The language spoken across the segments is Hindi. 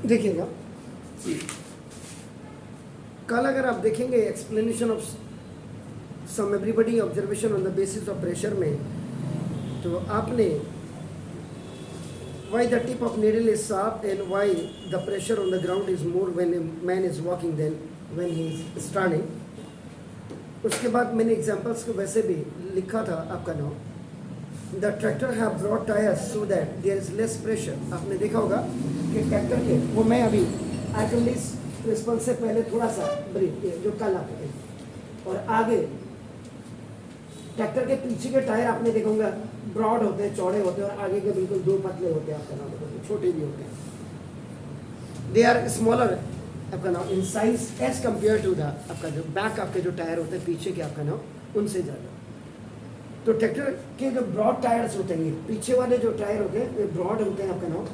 देखिएगा, कल अगर आप देखेंगे explanation of some everybody observation on the basis of pressure में, तो आपने why the tip of needle is sharp and why the pressure on the ground is more when a man is walking than when he is standing. उसके बाद मैंने एग्जांपल्स को वैसे भी लिखा था आपका नाम, the tractor have broad tyres so that there is less pressure. आपने देखा होगा कि ट्रैक्टर के वो मैं अभी आइटमलिस रिस्पॉन्स से पहले थोड़ा सा ब्रीफ जो कल आपके और आगे ट्रैक्टर के पीछे के टायर आपने देखा होगा ब्रॉड होते हैं, चौड़े होते हैं, और आगे के बिल्कुल दो पतले होते हैं आपका नाम, छोटे भी होते हैं. दे आर स्मॉलर आपका नाम in size as compare to the आपका जो बैक आपके जो टायर होते हैं पीछे के आपका नाम उनसे ज़्यादा. तो ट्रैक्टर के जो ब्रॉड टायर्स होते हैं, पीछे वाले जो टायर होते हैं वे ब्रॉड होते हैं आपका नाम.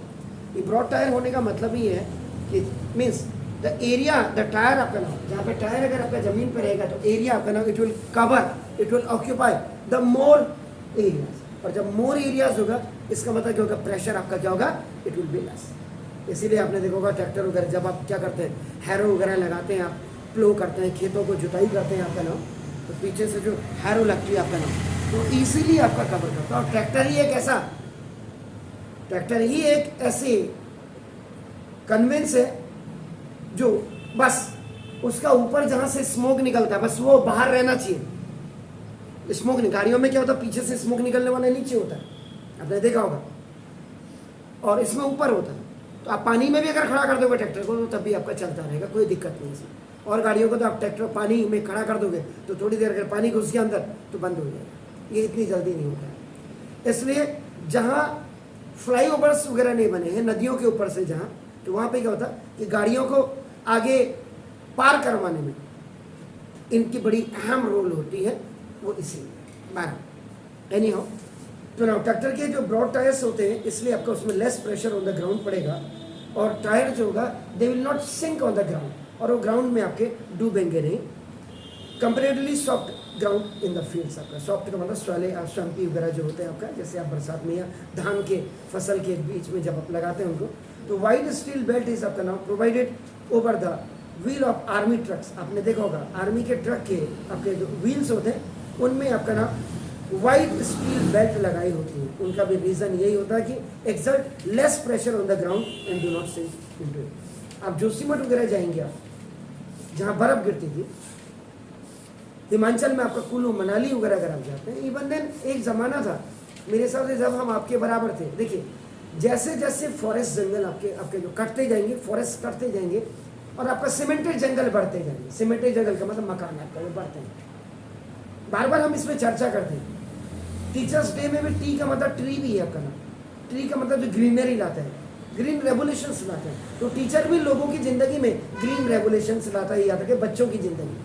ये ब्रॉड टायर होने का मतलब ही है कि means the area the tyre आपका नाम, जहाँ पे टायर अगर आपका जमीन पर रहेगा तो एरिया आपका नाम it will cover, it will occupy the more areas. और जब मोर एरियाज होगा इसका मतलब क्या होगा, प्रेशर आपका क्या होगा, इट विल बी लेस. इसीलिए आपने देखा होगा ट्रैक्टर वगैरह जब आप क्या करते हैं, हैरो वगैरह लगाते हैं, आप प्लो करते हैं, खेतों को जुताई करते हैं आपका नाम, तो पीछे से जो हैरो लगती है आपका नाम तो इजीली आपका कवर करता है. और ट्रैक्टर ही एक ऐसा, ट्रैक्टर ही एक ऐसी कन्वेंस है जो बस उसका ऊपर जहाँ से स्मोक निकलता है बस वो बाहर रहना चाहिए. स्मोक नहीं, गाड़ियों में क्या होता है पीछे से स्मोक निकलने वाला नीचे होता है, आपने देखा होगा, और इसमें ऊपर होता है. तो आप पानी में भी अगर खड़ा कर दोगे ट्रैक्टर को तो तब भी आपका चलता रहेगा, कोई दिक्कत नहीं इसमें. और गाड़ियों को तो आप ट्रैक्टर पानी में खड़ा कर दोगे तो थोड़ी देर अगर पानी घुस गया अंदर तो बंद हो जाएगा. ये इतनी जल्दी नहीं होता है. इसलिए जहाँ फ्लाईओवर्स वगैरह नहीं बने हैं नदियों के ऊपर से जहाँ, तो वहाँ पे क्या होता है कि गाड़ियों को आगे पार करवाने में इनकी बड़ी अहम रोल होती है, वो इसीलिए 12 एनी हाउ. तो ना ट्रैक्टर के जो ब्रॉड टायर्स होते हैं इसलिए आपका उसमें less pressure on the ground पड़ेगा, और टायर जो होगा they will not sink on the ground, और वो ग्राउंड में आपके डूबेंगे नहीं. Comparatively soft ground in the fields, आपका सॉफ्ट का मतलब स्वैम्पी वगैरह जो होते हैं आपका, जैसे आप बरसात में या धान के फसल के बीच में जब आप लगाते हैं उनको, तो वाइड स्टील बेल्ट इज आपका नाम provided over the wheel of army trucks. आपने देखा होगा आर्मी के ट्रक के आपके जो व्हील्स होते हैं उनमें आपका नाम वाइड स्टील बेल्ट लगाई होती है. उनका भी रीज़न यही होता है कि exert less pressure on the ground and do not sink into it. आप जोशीमठ वगैरह जाएंगे आप जहाँ बर्फ़ गिरती थी, हिमाचल में आपका कुल्लू मनाली वगैरह अगर आप जाते हैं, इवन देन एक ज़माना था मेरे हिसाब से जब हम आपके बराबर थे. देखिए जैसे जैसे फॉरेस्ट जंगल आपके आपके जो कटते जाएंगे, फॉरेस्ट कटते जाएंगे और आपका सीमेंटेड जंगल बढ़ते जाएंगे. सीमेंटेड जंगल का मतलब मकान आपका वो बढ़ते हैं. बार बार हम इसमें चर्चा करते हैं. टीचर्स डे में भी टी का मतलब ट्री भी है आपका नाम. ट्री का मतलब जो ग्रीनरी लाता है, ग्रीन रेवोल्यूशंस लाता है. तो टीचर भी लोगों की ज़िंदगी में ग्रीन रेवोल्यूशंस लाता है, याद रखे बच्चों की ज़िंदगी.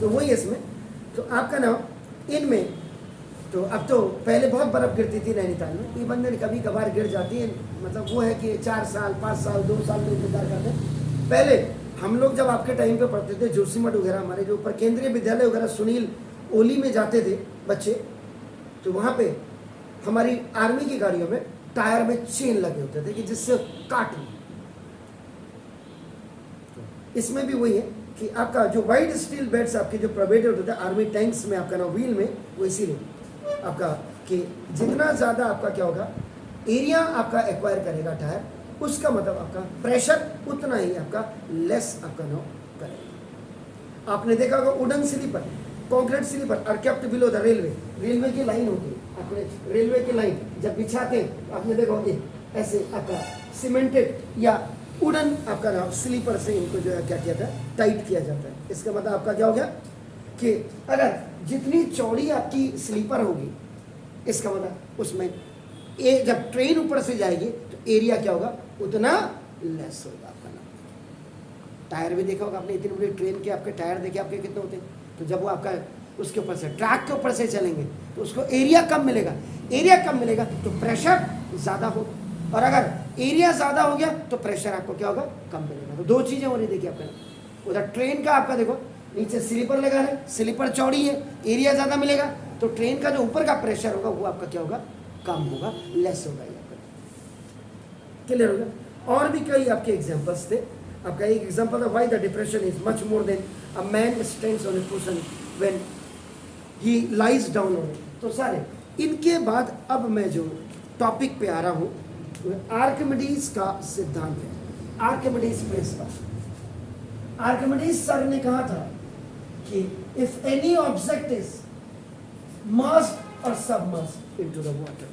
तो वही इसमें तो आपका नाम इनमें तो अब तो पहले बहुत बर्फ़ गिरती थी नैनीताल में, इवन दिन कभी कभार गिर जाती है. मतलब वो है कि 4 साल 5 साल 2 साल में इंतजार करते हैं. पहले हम लोग जब आपके टाइम पे पढ़ते थे जोशीमठ वगैरह, हमारे जो ऊपर केंद्रीय विद्यालय वगैरह सुनील ओली में जाते थे बच्चे, तो वहाँ पे हमारी आर्मी की गाड़ियों में टायर में चेन लगे होते थे कि जिससे काट लें. इसमें भी वही है कि आपका जो वाइड स्टील बेल्ट्स आपके जो प्रोवाइडेड होते थे आर्मी टैंक्स में आपका ना व्हील में, वो इसीलिए आपका कि जितना ज़्यादा आपका क्या होगा एरिया आपका एक्वायर करेगा टायर, उसका मतलब आपका प्रेशर उतना ही आपका लेस आपका नो करेगा. आपने देखा होगा wooden sleeper, concrete sleeper are kept below the railway. Railway की लाइन होती है, आपने रेलवे की लाइन जब बिछाते हैं आपने देखा होगा ऐसे आपका सीमेंटेड या वुडन आपका नाम स्लीपर से इनको जो है क्या किया था, टाइट किया जाता है. इसका मतलब आपका क्या हो गया कि अगर जितनी चौड़ी आपकी स्लीपर होगी, इसका मतलब उसमें जब ट्रेन ऊपर से जाएगी तो एरिया क्या होगा उतना लेस होगा आपका नाम. टायर भी देखा होगा आपने, इतनी बड़ी ट्रेन के आपके टायर देखे आपके कितने होते हैं. तो जब वो आपका उसके ऊपर से ट्रैक के ऊपर से चलेंगे तो उसको एरिया कम मिलेगा. एरिया कम मिलेगा तो प्रेशर ज़्यादा होगा, और अगर एरिया ज़्यादा हो गया तो प्रेशर आपको क्या होगा कम मिलेगा. तो दो चीज़ें हो रही देखिए आपका. उधर ट्रेन का आपका देखो नीचे स्लीपर लगा है, स्लीपर चौड़ी है, एरिया ज़्यादा मिलेगा, तो ट्रेन का जो ऊपर का प्रेशर होगा वो आपका क्या होगा कम होगा, लेस होगा. ये आपका क्लियर होगा. और भी कई आपके एग्जांपल्स थे। आपका एक एग्जांपल था why the depression is much more than a man stands on A cushion when he lies down on it. तो सारे इनके बाद अब मैं जो टॉपिक पे आ रहा हूँ आर्किमिडीज का सिद्धांत है, आर्किमिडीज प्रिंसिपल। आर्किमिडीज सर ने कहा था कि if any object is merged और सबमर्ज्ड इनटू द वाटर,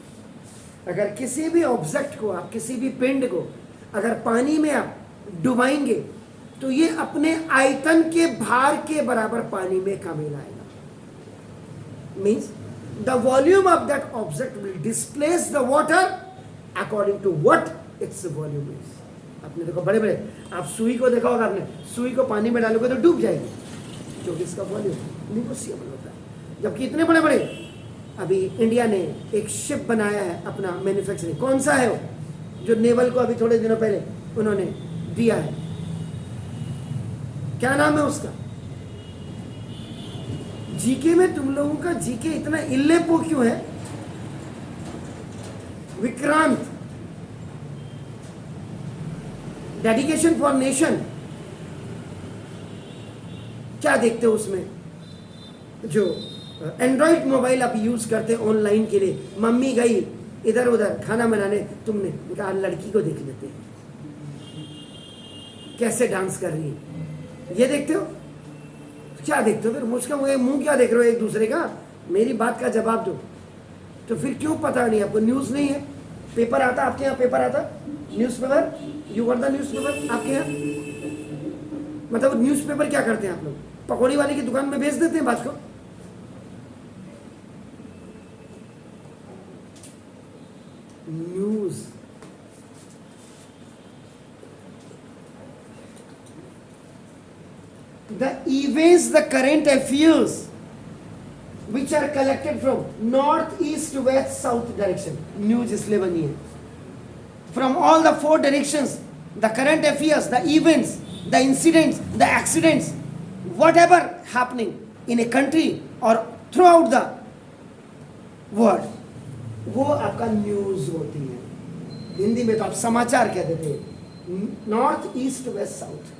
अगर किसी भी ऑब्जेक्ट को आप, किसी भी पिंड को अगर पानी में आप डुबाएंगे तो ये अपने आयतन के भार के बराबर पानी में कमी लाएगा। Means the volume of that object will displace the water according to what its volume is. आपने देखो बड़े बड़े, आप सुई को देखा होगा आपने, सुई को पानी में डालोगे तो डूब जाएगी क्योंकि इसका वॉल्यूम निगोशिएबल होता है। जबकि इतने बड़े बड़े, अभी इंडिया ने एक शिप बनाया है अपना मैन्युफैक्चरिंग, कौन सा है वो, जो नेवल को अभी थोड़े दिनों पहले उन्होंने दिया है, क्या नाम है उसका? जीके में तुम लोगों का जीके इतना इल्लेपो क्यों है? विक्रांत, डेडिकेशन फॉर नेशन, क्या देखते हो उसमें? जो एंड्रॉइड मोबाइल आप यूज करते ऑनलाइन के लिए, मम्मी गई इधर उधर खाना बनाने, तुमने कहा लड़की को देख लेते हैं कैसे डांस कर रही है, ये देखते हो? क्या देखते हो फिर? मुझका मुंह क्या देख रहे हो एक दूसरे का? मेरी बात का जवाब दो। तो फिर क्यों पता नहीं आपको? न्यूज नहीं है? पेपर आता आपके यहाँ? पेपर आता? Newspaper? You were the newspaper आपके यहाँ? मतलब न्यूज़पेपर क्या करते हैं आप लोग? पकौड़ी वाले की दुकान में बेच देते हैं बात को। News the events, the current affairs which are collected from north, east, west, south direction, news इसलिए बनी है। From all the four directions, the current affairs, the events, the incidents, the accidents, whatever happening in a country or throughout the world, वो आपका न्यूज होती है। हिंदी में तो आप समाचार कह देते हैं। नॉर्थ, ईस्ट, वेस्ट, साउथ,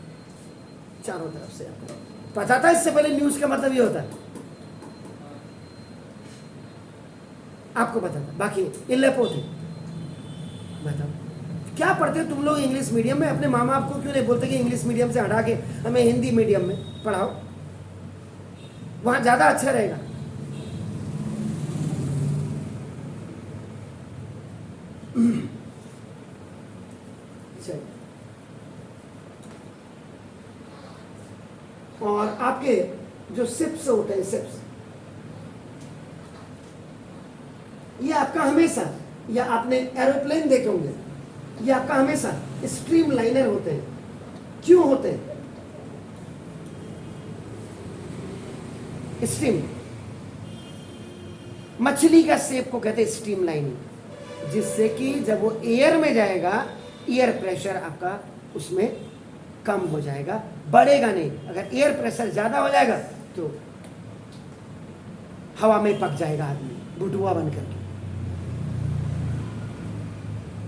चारों तरफ से आपको पता था। इससे पहले न्यूज का मतलब ये होता है, आपको पता था, बाकी इल्लेपो थे। बताओ क्या पढ़ते हो तुम लोग इंग्लिश मीडियम में? अपने माँ बाप को क्यों नहीं बोलते कि इंग्लिश मीडियम से हटा के हमें हिंदी मीडियम में पढ़ाओ, वहां ज्यादा अच्छा रहेगा। और आपके जो सिप्स होते हैं, सिप्स, ये आपका हमेशा, या आपने एरोप्लेन देखे होंगे, ये आपका हमेशा स्ट्रीम लाइनर होते हैं। क्यों होते हैं स्ट्रीम? मछली का शेप को कहते हैं स्ट्रीम लाइनिंग, जिससे कि जब वो एयर में जाएगा, एयर प्रेशर आपका उसमें कम हो जाएगा, बढ़ेगा नहीं। अगर एयर प्रेशर ज्यादा हो जाएगा तो हवा में पक जाएगा आदमी, बुटुआ बन करके।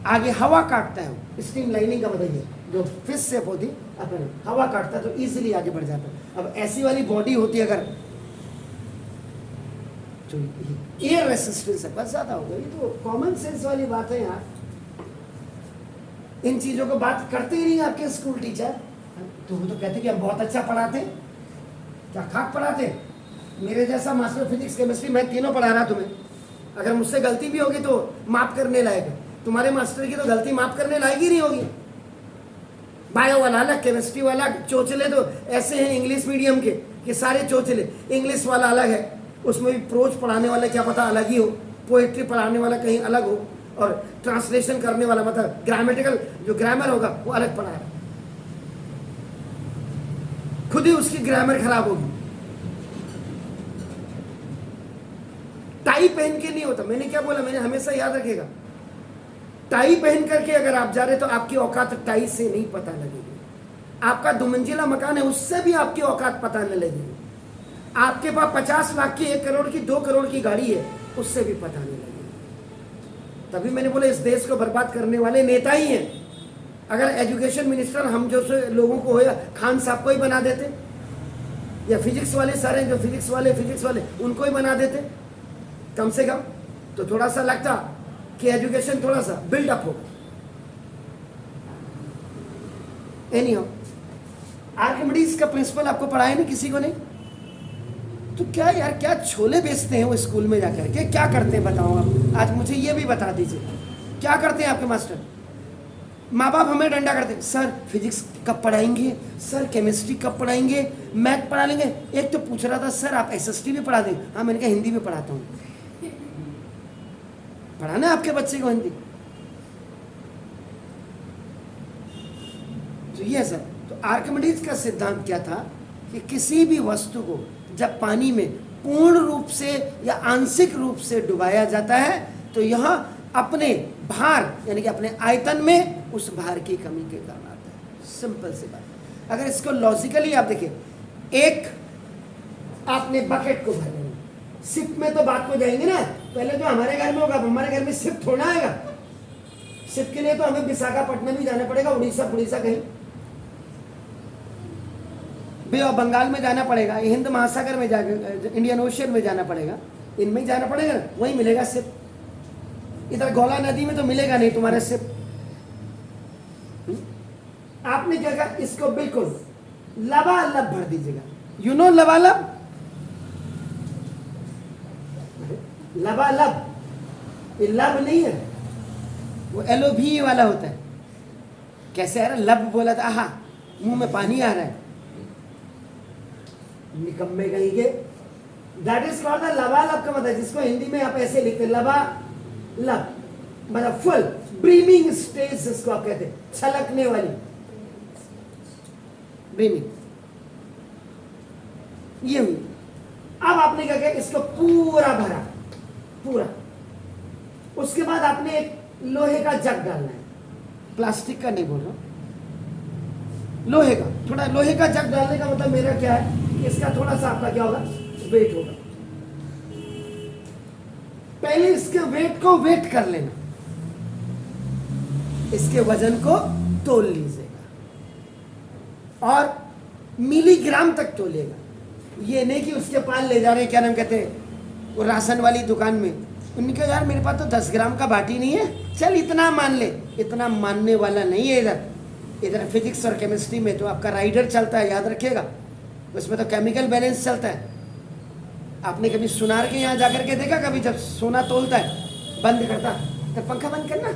आगे हवा काटता है वो, स्ट्रीम लाइनिंग का मतलब ये, जो फिश शेप होती अपन हवा काटता है तो इजीली आगे बढ़ जाता है। अब ऐसी वाली बॉडी होती अगर, तो एयर रेसिस्टेंस बस ज्यादा होगा। ये तो कॉमन सेंस वाली बात है यार, इन चीजों को बात करते ही नहीं आपके स्कूल टीचर। तो वो तो कहते कि हम बहुत अच्छा पढ़ाते, क्या खाक पढ़ाते? मेरे जैसा मास्टर फिजिक्स केमिस्ट्री मैं तीनों पढ़ा रहा तुम्हें। अगर मुझसे गलती भी होगी तो माफ करने लायक है, तुम्हारे मास्टर की तो गलती माफ करने लायक ही नहीं होगी। बायो वाला अलग, केमिस्ट्री वाला, चोचले तो ऐसे हैं इंग्लिश मीडियम के कि सारे चोचले। इंग्लिश वाला अलग है, उसमें भी प्रोज पढ़ाने वाला क्या पता अलग ही हो, पोएट्री पढ़ाने वाला कहीं अलग हो, और ट्रांसलेशन करने वाला मतलब ग्रामेटिकल जो ग्रामर होगा वो अलग पढ़ाएगा। खुद ही उसकी ग्रामर खराब होगी। टाई पहन के नहीं होता। मैंने क्या बोला? मैंने हमेशा याद रखेगा, टाई पहन करके अगर आप जा रहे तो आपकी औकात टाई से नहीं पता लगेगी। आपका 2 मंजिला मकान है, उससे भी आपकी औकात पता नहीं लगेगी। आपके पास 50 लाख की, 1 करोड़ की, 2 करोड़ की गाड़ी है, उससे भी पता नहीं लगेगी। तभी मैंने बोला इस देश को बर्बाद करने वाले नेता ही हैं। अगर एजुकेशन मिनिस्टर हम जो से लोगों को हो या खान साहब को ही बना देते, या फिजिक्स वाले सर हैं जो फिजिक्स वाले उनको ही बना देते कम से कम, तो थोड़ा सा लगता कि एजुकेशन थोड़ा सा बिल्डअप हो। एनीहाउ, आर्किमिडीज का प्रिंसिपल आपको पढ़ाया नहीं, किसी को नहीं, तो क्या यार, क्या छोले बेचते हैं वो स्कूल में जाकर के, क्या करते हैं बताओ आप, आज मुझे ये भी बता दीजिए, क्या करते हैं आपके मास्टर? माँ बाप हमें डंडा करते हैं, सर फिजिक्स कब पढ़ाएंगे, सर केमिस्ट्री कब पढ़ाएंगे, मैथ पढ़ा लेंगे। एक तो पूछ रहा था सर आप एसएसटी भी पढ़ा दें, हाँ मैंने कहा हिंदी भी पढ़ाता हूँ। पढ़ाना आपके बच्चे को हिंदी, तो ये सर। तो आर्किमिडीज का सिद्धांत क्या था कि किसी भी वस्तु को जब पानी में पूर्ण रूप से या आंशिक रूप से डुबाया जाता है तो यह अपने भार यानी कि अपने आयतन में उस भार की कमी के कारण आता है। सिंपल सी बात। अगर इसको लॉजिकली आप देखिए, एक आपने बकेट को भर लेंगे, सिप में तो बात को जाएंगे ना, पहले तो हमारे घर में होगा, हमारे घर में सिप थोड़ा आएगा। सिप के लिए तो हमें विशाखापट्टनम भी जाना पड़ेगा, उड़ीसा कहीं, बे ऑफ बंगाल में जाना पड़ेगा, हिंद महासागर में जाकर इंडियन ओशियन में जाना पड़ेगा, इनमें ही जाना पड़ेगा, वहीं मिलेगा सिप। इधर गौला नदी में तो मिलेगा नहीं तुम्हारे सिप। आपने क्या कहा, इसको बिल्कुल लबालब भर दीजिएगा। यू नो लबालब, लबालब, ये लब नहीं है, वो LOVE वाला होता है। कैसे आ रहा, लब बोला था, आहा मुंह में पानी आ रहा है, निकम्मे कहीं के। दैट इज कॉल्ड द लबालब का मतलब, जिसको हिंदी में आप ऐसे लिखते हैं लबालब, मतलब फुल ब्रीमिंग स्टेज जिसको आप कहते हैं, छलकने वाली ब्रीमिंग, ये हुई। अब आपने क्या किया, इसको पूरा भरा, पूरा। उसके बाद आपने एक लोहे का जग डालना है, प्लास्टिक का नहीं बोल रहा, लोहे का। थोड़ा लोहे का जग डालने का मतलब मेरा क्या है, इसका थोड़ा सा आपका क्या होगा, वेट होगा। पहले इसके वेट को वेट कर लेना, इसके वजन को तोल लीजिएगा और मिलीग्राम तक तोलेगा। ये नहीं कि उसके पास ले जा रहे हैं, क्या नाम कहते हैं, वो राशन वाली दुकान में, उनके यार मेरे पास तो 10 ग्राम का बाटी नहीं है, चल इतना मान ले। इतना मानने वाला नहीं है इधर फिजिक्स और केमिस्ट्री में तो आपका राइडर चलता है, याद रखिएगा, उसमें तो केमिकल बैलेंस चलता है। आपने कभी सुनार के यहाँ जाकर के देखा, कभी जब सोना तोलता है बंद करता तो पंखा बंद करना,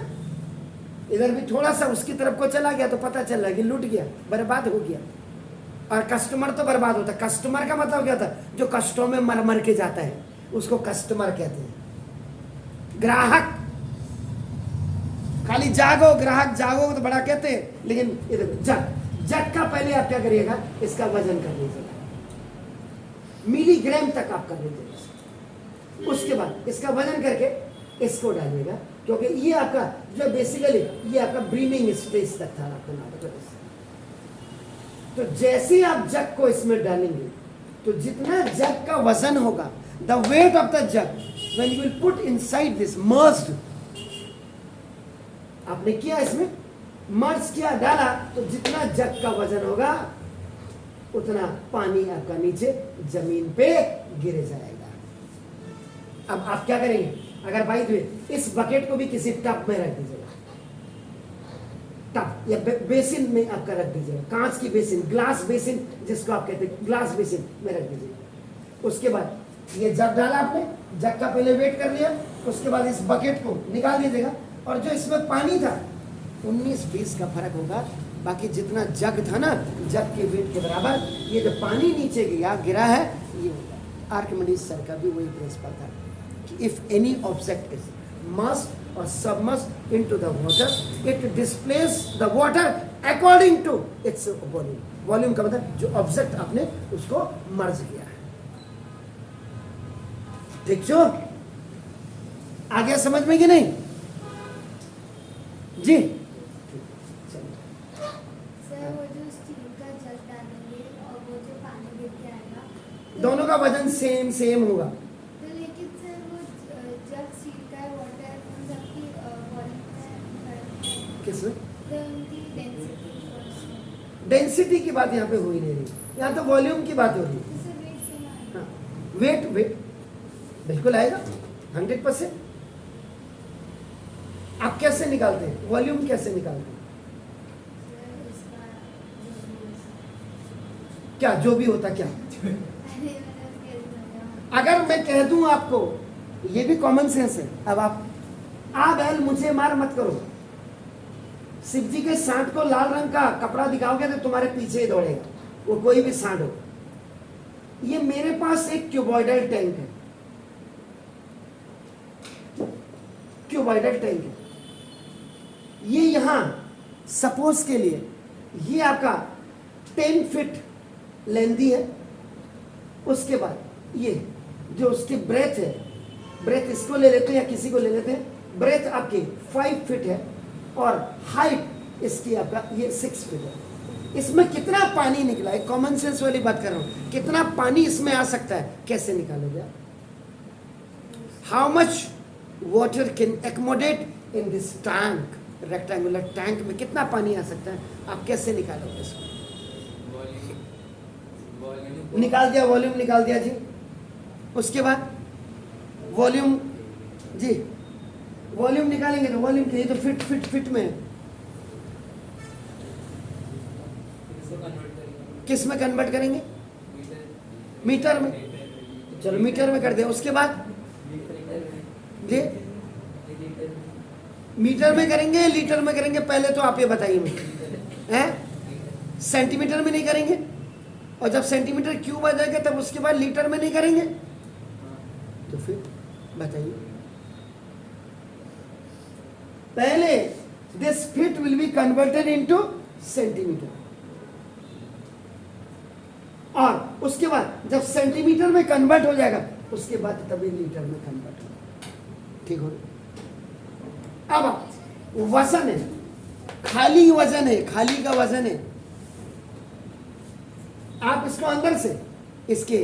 इधर भी थोड़ा सा उसकी तरफ को चला गया तो पता चल रहा कि लूट गया, बर्बाद हो गया। और कस्टमर तो बर्बाद होता है। कस्टमर का मतलब क्या था, जो कष्टों में मर मर के जाता है उसको कस्टमर कहते हैं। ग्राहक खाली जागो, ग्राहक जागो तो बड़ा कहते हैं, लेकिन इधर जग का पहले आप क्या करिएगा, इसका वजन कर लीजिएगा, मिलीग्राम तक आप कर लीजिएगा। उसके बाद इसका वजन करके इसको डालिएगा, क्योंकि ये आपका जो बेसिकली ये आपका ब्रीमिंग स्टेज तक था आपका नाम। तो जैसे आप जग को इसमें डालेंगे तो जितना जग का वजन होगा, the weight of the jug when you will put inside this merged, आपने किया इसमें मर्ज किया, डाला, तो जितना जग का वजन होगा उतना पानी आपका नीचे जमीन पे गिर जाएगा। अब आप क्या करेंगे, अगर भाई तो इस बकेट को भी किसी टब में रख दीजिएगा, टब या बेसिन में आपका रख दीजिएगा, कांच की बेसिन, ग्लास बेसिन जिसको आप कहते हैं, ग्लास बेसिन में रख दीजिएगा। उसके बाद ये जग डाला आपने, जग का पहले वेट कर लिया, उसके बाद इस बकेट को निकाल दीजिएगा, और जो इसमें पानी था 19-20 का फर्क होगा, बाकी जितना जग था ना, जग के वेट के बराबर ये जो पानी नीचे गिरा है ये होगा। आर्किमिडीज सर का भी वही प्रिंसिपल था कि if any object is must or submerged into the water, it displaces the water according to its volume. Volume का मतलब जो ऑब्जेक्ट आपने उसको मर्ज किया है। ठीक जो आ गया समझ में कि नहीं जी? सर वो जो स्टील का जग डालेंगे और वो जो पानी गिर के आएगा, दोनों का वजन सेम होगा। तो लेकिन सर वो जग स्टील का है, वाटर उन सबकी वॉल्यूम में किसमें? डेंसिटी की बात यहाँ पे हो ही नहीं रही, यहाँ तो वॉल्यूम की बात हो रही है। हाँ, वेट वेट बिल्कुल आएगा 100%। आप कैसे निकालते हैं वॉल्यूम, कैसे निकालते हैं? क्या जो भी होता क्या? अगर मैं कह दूं आपको, ये भी कॉमन सेंस है। अब आप आ बैल मुझे मार मत करो, शिव जी के सांड को लाल रंग का कपड़ा दिखाओगे तो तुम्हारे पीछे ही दौड़ेगा, वो कोई भी सांड हो। ये मेरे पास एक क्यूबॉइडल टैंक है, क्यूबॉइडल टैंक है। ये यहां सपोज के लिए ये आपका 10 फीट लेंथी है। उसके बाद ये जो उसकी ब्रेथ है, ब्रेथ इसको ले लेते हैं या किसी को ले लेते हैं, ब्रेथ आपकी 5 फीट है और हाइट इसकी आपका ये 6 फीट है। इसमें कितना पानी निकला है, कॉमन सेंस वाली बात कर रहा हूं, कितना पानी इसमें आ सकता है, कैसे निकालोगे? How much water can accommodate in this tank, rectangular tank में कितना पानी आ सकता है, आप कैसे निकालोगे इसको? निकाल दिया, वॉल्यूम निकाल दिया जी। उसके बाद वॉल्यूम जी, वॉल्यूम निकालेंगे तो वॉल्यूम के लिए तो फिट फिट फिट में है। किस में कन्वर्ट करेंगे? मीटर में। चलो मीटर में कर दे। उसके बाद जी मीटर में करेंगे लीटर में करेंगे? पहले तो आप ये बताइए मुझे, हैं सेंटीमीटर में नहीं करेंगे? और जब सेंटीमीटर क्यूब आ जाएगा तब उसके बाद लीटर में नहीं करेंगे? तो फिर बताइए। पहले this feet will be converted into centimetre, और उसके बाद जब सेंटीमीटर में कन्वर्ट हो जाएगा उसके बाद तभी लीटर में कन्वर्ट होगा। ठीक हो? अब वजन है, खाली वजन है, खाली का वजन है। आप इसको अंदर से इसके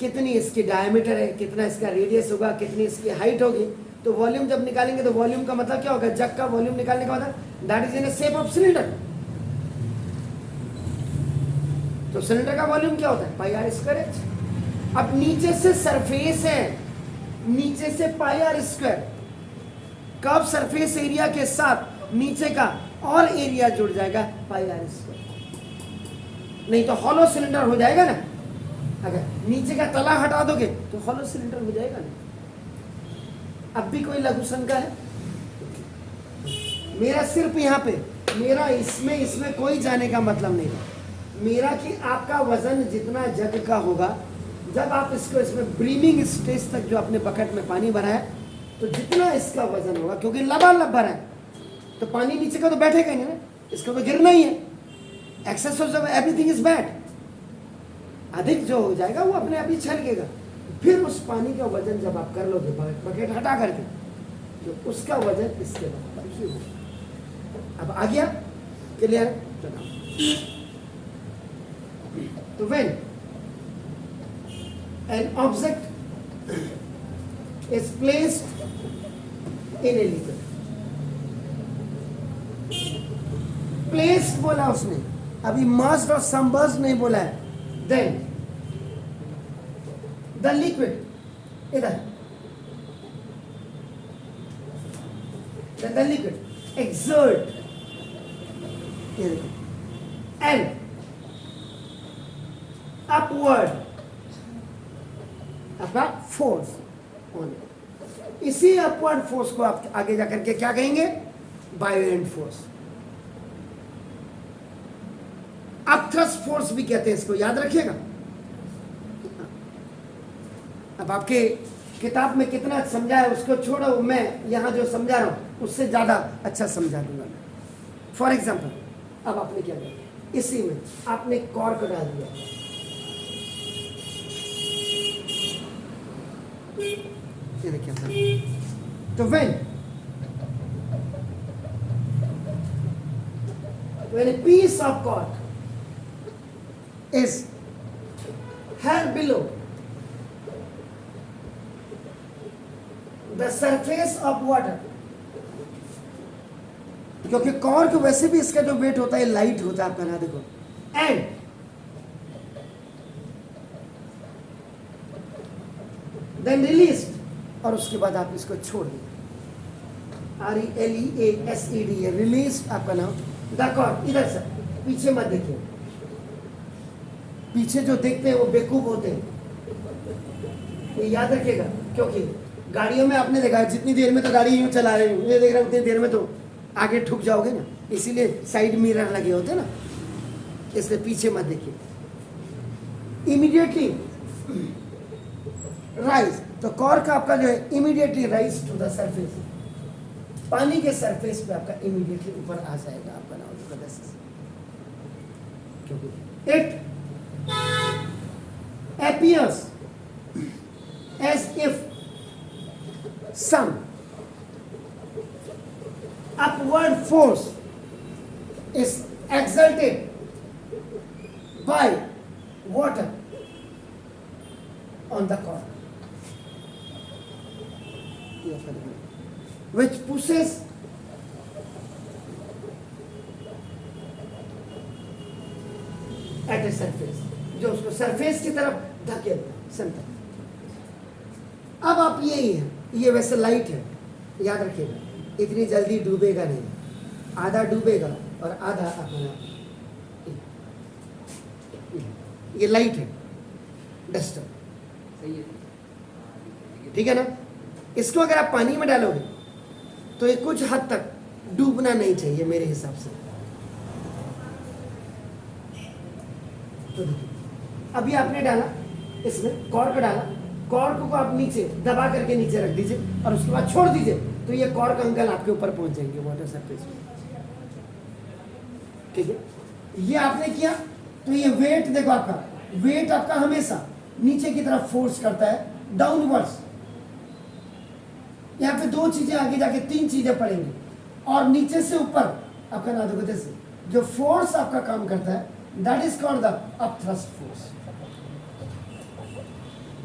कितनी इसकी डायमीटर है, कितना इसका रेडियस होगा, कितनी इसकी हाइट होगी, तो वॉल्यूम जब निकालेंगे तो वॉल्यूम का मतलब क्या होगा? जग का वॉल्यूम निकालने का मतलब that is in shape of cylinder. तो सिलेंडर का वॉल्यूम क्या होता है? पाई आर स्क्वायर। अब नीचे से सरफेस है, नीचे से पाई आर स्क्वायर, कब सरफेस एरिया के साथ नीचे का और एरिया जुड़ जाएगा पाई आर स्क्वायर। नहीं तो हॉलो सिलेंडर हो जाएगा ना। अगर नीचे का तला हटा दोगे तो हॉलो सिलेंडर हो जाएगा ना। अब भी कोई लघु शंका है? मेरा सिर्फ यहाँ पे, मेरा इसमें कोई जाने का मतलब नहीं है मेरा कि आपका वजन जितना जग का होगा, जब आप इसको इसमें ब्रीमिंग स्टेज तक जो अपने बकेट में पानी भरा है, तो जितना इसका वजन होगा, क्योंकि लबालब भरा है तो पानी नीचे का तो बैठेगा ही नहीं ना, इसका तो गिरना ही है। Excess of everything is bad. अधिक जो हो जाएगा वो अपने आप ही छलकेगा। फिर उस पानी का वजन जब आप कर लोगे बकेट हटा करके, तो उसका वजन इसके बराबर ही होगा। अब आ गया क्लियर? तो when an object is placed in a liquid, placed बोला उसने, अभी मस्ट और सबमर्ज्ड नहीं बोला है। देन द लिक्विड इधर, the liquid exert and upward आपका फोर्स ऑन। इसी अपवर्ड फोर्स को आप आगे जाकर के क्या कहेंगे? बायोएंट फोर्स। अपथ्रस्ट फोर्स भी कहते हैं इसको, याद रखिएगा। अब आपके किताब में कितना समझा है उसको छोड़ो, मैं यहां जो समझा रहा हूं उससे ज्यादा अच्छा समझा दूंगा मैं। फॉर एग्जाम्पल, अब आपने क्या किया, इसी में आपने कॉर्क डाल दिया, ये देखिए। तो when a piece of cork is held below the surface of water, क्योंकि कॉर्क वैसे भी इसका जो वेट होता है लाइट होता है आपका ना, देखो। एंड देन रिलीज, और उसके बाद आप इसको छोड़ दें। RELEASED, रिलीज आपका नाम। द कॉर्क, इधर से पीछे मत देखिए, पीछे जो देखते हैं वो बेवकूफ होते हैं, ये याद रखिएगा। क्योंकि गाड़ियों में आपने देखा जितनी देर में तो गाड़ी यूं चला रही हूँ, ये देख रहा हूँ उतनी देर में तो आगे ठुक जाओगे ना, इसीलिए साइड मिरर लगे होते ना, इसलिए पीछे मत देखिए। इमीडिएटली राइज, तो कॉर्क आपका जो है immediately rise to the surface, पानी के सरफेस पे आपका इमीडिएटली ऊपर आ जाएगा आपका नाम, क्योंकि it appears as if some upward force is exerted by water on the cork, which pushes at a surface, जो उसको सरफेस की तरफ धकेलता है सेंटर। अब आप यही है, ये वैसे लाइट है, याद रखिएगा, इतनी जल्दी डूबेगा नहीं, आधा डूबेगा और आधा अपना, ये लाइट है, डस्टर, ठीक है ना। इसको अगर आप पानी में डालोगे तो ये कुछ हद तक डूबना नहीं चाहिए मेरे हिसाब से। तो देखिए अभी आपने डाला, इसमें कॉर्क डाला, कॉर्क को आप नीचे दबा करके नीचे रख दीजिए और उसके बाद छोड़ दीजिए, तो ये कॉर्क अंकल आपके ऊपर पहुंच जाएंगे वाटर सरफेस में, ठीक है। ये आपने किया तो ये वेट देखो, आपका वेट आपका हमेशा नीचे की तरफ फोर्स करता है डाउनवर्ड्स। यहाँ पे दो चीजें आगे जाके तीन चीजें पड़ेंगी, और नीचे से ऊपर आपका ना देखो जैसे जो फोर्स आपका काम करता है, that is called the upthrust force.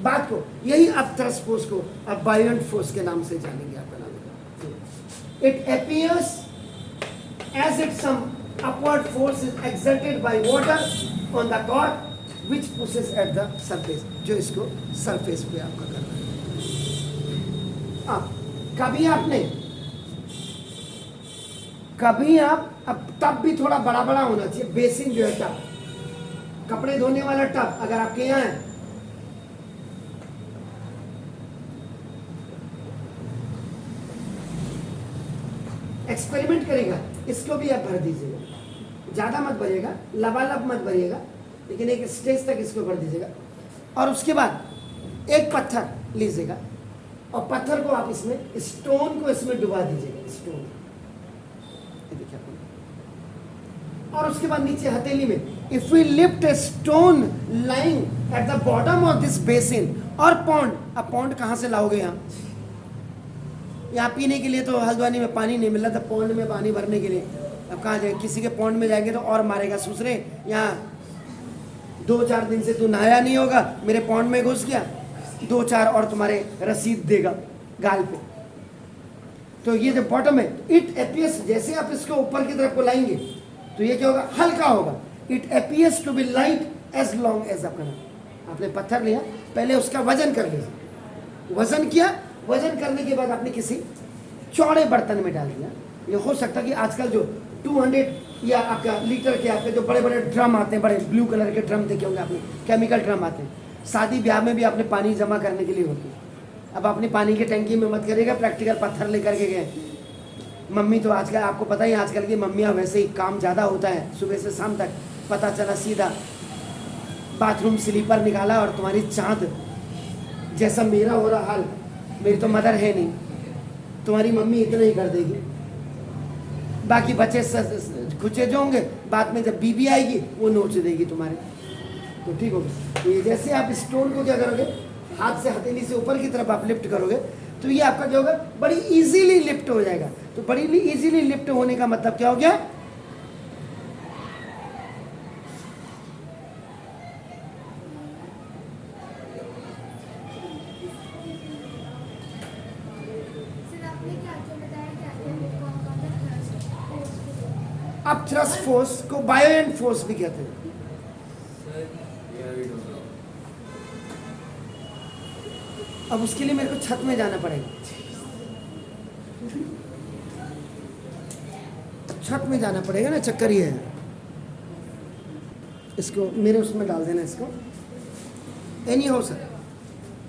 बात को यही अपथ्रस्ट फोर्स को आप बायोंट फोर्स के नाम से जानेंगे आपका नाम। It appears as it some upward force is exerted by water on the cork which pushes at the surface, जो इसको सरफेस पे आपका करना है। कभी आप अब टब भी थोड़ा बड़ा बड़ा होना चाहिए, बेसिन जो है टब, कपड़े धोने वाला टब अगर आपके यहाँ है, एक्सपेरिमेंट करेगा, इसको भी आप भर दीजिएगा, ज्यादा मत भरिएगा, लबालब मत भरिएगा, लेकिन एक स्टेज तक इसको भर दीजिएगा। और उसके बाद एक पत्थर लीजिएगा और पत्थर को आप इसमें, स्टोन को इसमें डुबा दीजिएगा, स्टोन, और उसके बाद नीचे हथेली में, if we lift a stone lying at the bottom of this basin और पॉन्ड, अब पॉन्ड कहाँ से लाओगे यहाँ पीने के लिए तो हल्द्वानी में पानी नहीं मिल रहा था, पॉन्ड में पानी भरने के लिए अब कहाँ जाए, किसी के पॉन्ड में जाएंगे तो और मारेगा सूसरे, यहाँ 2-4 दिन से तू नहाया नहीं होगा, मेरे पॉन्ड में घुस गया, 2-4 और तुम्हारे रसीद देगा गाल पे। तो ये जो बॉटम है, इट अपीयर्स, जैसे आप इसको ऊपर की तरफ को लाएंगे तो ये क्या होगा, हल्का होगा। It appears to be light as long as अपना, आपने पत्थर लिया, पहले उसका वजन कर लीजिए, वजन किया, वजन करने के बाद आपने किसी चौड़े बर्तन में डाल दिया। ये हो सकता है कि आजकल जो 200 या आपका लीटर के आपके जो बड़े बड़े ड्रम आते हैं, बड़े ब्लू कलर के ड्रम देखे होंगे आपने, केमिकल ड्रम आते हैं, शादी ब्याह में भी आपने पानी जमा करने के लिए होती है। अब अपनी पानी की टंकी में मत करेगा, प्रैक्टिकल पत्थर लेकर के गए। मम्मी तो आजकल आपको पता ही, आजकल की मम्मियाँ वैसे ही काम ज़्यादा होता है, सुबह से शाम तक, पता चला सीधा बाथरूम स्लीपर निकाला और तुम्हारी चाँद जैसा मेरा हो रहा हाल, मेरी तो मदर है नहीं, तुम्हारी मम्मी इतना ही कर देगी, बाकी बच्चे खुचे जो होंगे, बाद में जब बीबी आएगी वो नोच देगी तुम्हारे, तो ठीक होगा। तो ये जैसे आप स्टोन को क्या करोगे, हाथ से हथेली से ऊपर की तरफ आप लिफ्ट करोगे तो ये आपका क्या होगा, बड़ी इजीली लिफ्ट हो जाएगा। तो बड़ी इजीली लिफ्ट होने का मतलब क्या हो गया, सर आपने क्या क्या बताया, क्या क्या कौन कौन सा thrust force up thrust force को बायोएंट फोर्स भी कहते हैं। अब उसके लिए मेरे को छत में जाना पड़ेगा, छत में जाना पड़ेगा ना, चक्कर ये है। इसको मेरे उसमें डाल देना इसको। एनी हो सर,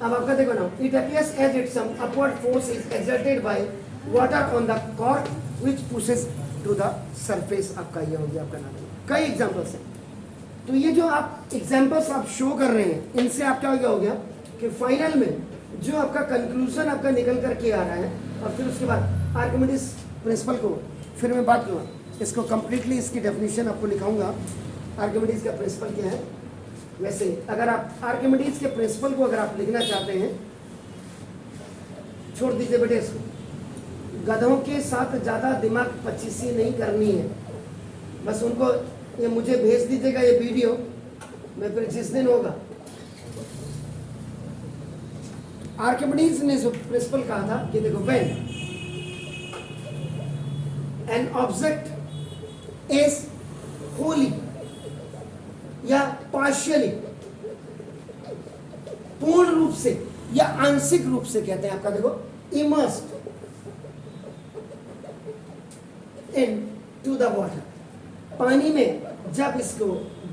अब आपका देखो ना, it appears as it some upward force is exerted by water on the cork which pushes to the surface. आपका ये हो गया आपका नाम। कई एग्जांपल्स हैं, तो ये जो आप एग्जांपल्स आप शो कर रहे हैं, इनसे आपका क्या हो गया कि फाइनल में जो आपका कंक्लूजन आपका निकल करके आ रहा है, और फिर उसके बाद आर्किमिडीज प्रिंसिपल को फिर मैं बात करूँगा, इसको कंप्लीटली इसकी डेफिनेशन आपको लिखाऊंगा आर्किमिडीज का प्रिंसिपल क्या है। वैसे अगर आप आर्किमिडीज के प्रिंसिपल को अगर आप लिखना चाहते हैं, छोड़ दीजिए बेटे इसको, गधों के साथ ज़्यादा दिमाग पच्चीसी नहीं करनी है, बस उनको ये मुझे भेज दीजिएगा ये वीडियो, मैं फिर जिस दिन होगा। आर्किमिडीज ने जो प्रिंसिपल कहा था कि देखो, when an object is Holi या पार्शियली, पूर्ण रूप से या आंशिक रूप से कहते हैं आपका देखो, immersed into the water, पानी में जब इसको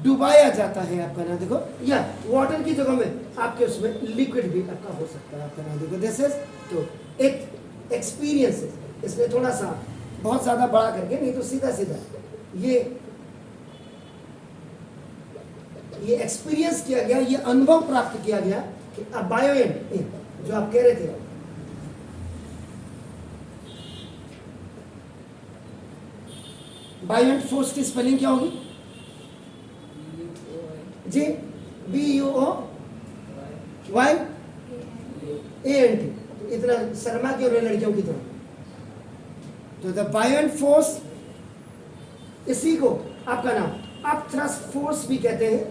डुबाया जाता है आपका ना देखो, या वाटर की जगह में आपके उसमें लिक्विड भी आपका हो सकता है आपका ना देखो। दिस इज तो एक एक्सपीरियंस, इसमें थोड़ा सा बहुत ज्यादा बड़ा करके, नहीं तो सीधा सीधा ये एक्सपीरियंस किया गया, ये अनुभव प्राप्त किया गया कि अब बायोएंट जो आप कह रहे थे, बायोएंट फोर्स की स्पेलिंग क्या होगी जी? BUOY ANT। इतना शर्मा क्यों रहे लड़कियों की तरह? तो द बायोएंट फोर्स, इसी को आपका नाम अप थ्रस्ट फोर्स भी कहते हैं।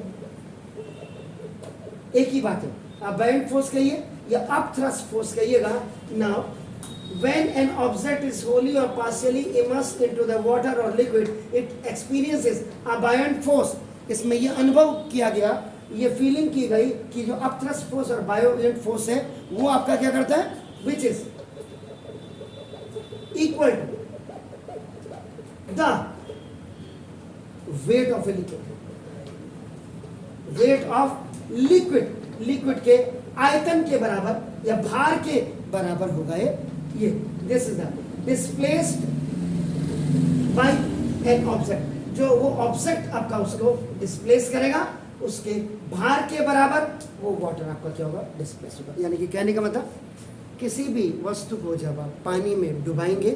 एक ही बात है, आप बायोएंट फोर्स कहिए या अप थ्रस्ट फोर्स कहिएगा। Now when an object is wholly or partially immersed into the water or liquid, it experiences a buoyant force। इसमें ये अनुभव किया गया, ये फीलिंग की गई कि जो अप थ्रस्ट फोर्स और बायोएंट फोर्स है वो आपका क्या करता है, which is equal to the weight of a liquid, weight of liquid, liquid के आयतन के बराबर या भार के बराबर होगा ये। This is the displaced by an object, जो वो ऑब्जेक्ट आपका उसको डिस्प्लेस करेगा, उसके भार के बराबर वो वाटर आपका क्या होगा, डिस्प्लेस होगा। यानी कि कहने का मतलब, किसी भी वस्तु को जब आप पानी में डुबाएंगे,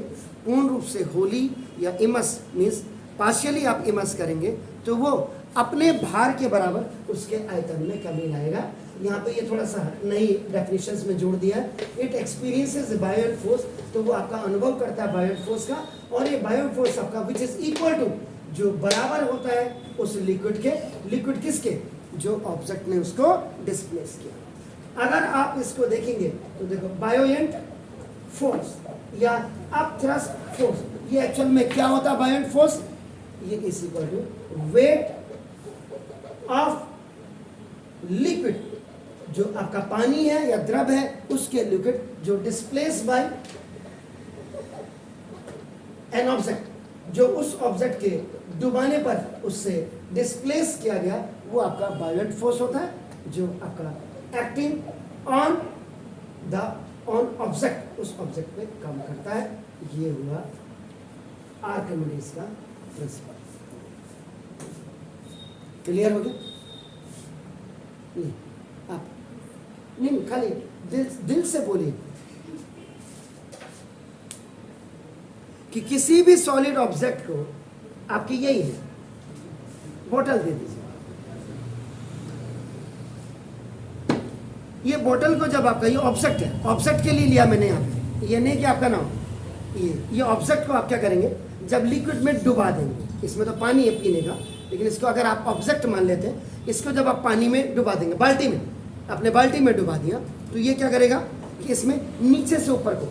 पूर्ण रूप से होली या इमस मीन्स पार्शियली आप इमस करेंगे, तो वो अपने भार के बराबर उसके आयतन में कमी लाएगा। यहाँ पे ये थोड़ा सा नई डेफिनेशंस में जोड़ दिया है। इट एक्सपीरियंसेस बायोएंट फोर्स, तो वो आपका अनुभव करता है बायोएंट फोर्स का, और ये बायोएंट फोर्स आपका विच इज इक्वल टू, जो बराबर होता है उस लिक्विड के, लिक्विड किसके, जो ऑब्जेक्ट ने उसको डिस्प्लेस किया। अगर आप इसको देखेंगे तो देखो, बायोएंट फोर्स या अप थ्रस्ट फोर्स, ये एक्चुअल में क्या होता है बायोएंट फोर्स, ये is equal to weight of liquid, जो आपका पानी है या द्रव है उसके लिक्विड, जो डिस्प्लेस बाय एन ऑब्जेक्ट, जो उस ऑब्जेक्ट के डुबाने पर उससे डिस्प्लेस किया गया, वो आपका बायोएंट फोर्स होता है, जो आपका acting on the on object, उस ऑब्जेक्ट पे काम करता है। ये हुआ आर्किमिडीज का प्रिंसिपल। क्लियर हो गया? नहीं, आप नहीं, खाली दिल से बोलिए कि किसी भी सॉलिड ऑब्जेक्ट को आपकी यही है, बोतल दे दीजिए। ये बोतल को जब आपका, ये ऑब्जेक्ट है, ऑब्जेक्ट के लिए लिया मैंने यहाँ पे, ये नहीं कि आपका नाम, ये ऑब्जेक्ट को आप क्या करेंगे, जब लिक्विड में डुबा देंगे, इसमें तो पानी है पीने का, लेकिन इसको अगर आप ऑब्जेक्ट मान लेते हैं, इसको जब आप पानी में डुबा देंगे, बाल्टी में, अपने बाल्टी में डुबा दिया, तो ये क्या करेगा कि इसमें नीचे से ऊपर को